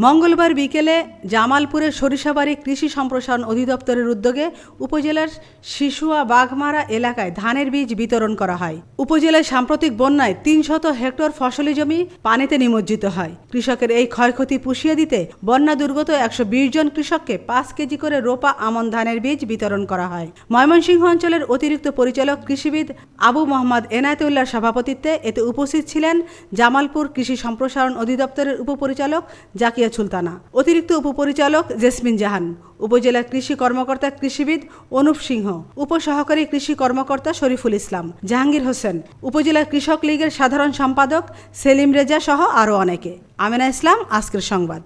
মঙ্গলবার বিকেলে জামালপুরের সরিষাবাড়ী কৃষি সম্প্রসারণ অধিদপ্তরের উদ্যোগে উপজেলার শিশুয়া বাঘমারা এলাকায় ধানের বীজ বিতরণ করা হয়। উপজেলায় সাম্প্রতিক বন্যায় ৩০০ হেক্টর ফসলি জমি পানিতে নিমজ্জিত হয়। কৃষকের এই ক্ষয়ক্ষতি পুষিয়ে দিতে বন্যা দুর্গত ১২০ জন কৃষককে ৫ কেজি করে রোপা আমন ধানের বীজ বিতরণ করা হয়। ময়মনসিংহ অঞ্চলের অতিরিক্ত পরিচালক কৃষিবিদ আবু মোহাম্মদ এনায়েতুল্লাহর সভাপতিত্বে এতে উপস্থিত ছিলেন জামালপুর কৃষি সম্প্রসারণ অধিদপ্তরের উপপরিচালক জাকিয়া সুলতানা, অতিরিক্ত উপপরিচালক জেসমিন জাহান, উপজেলা কৃষি কর্মকর্তা কৃষিবিদ অনুপ সিংহ, উপসহকারী কৃষি কর্মকর্তা শরীফুল ইসলাম, জাহাঙ্গীর হোসেন, উপজেলা কৃষক লীগের সাধারণ সম্পাদক সেলিম রেজা সহ আরও অনেকে। আমেনা ইসলাম, আজকের সংবাদ।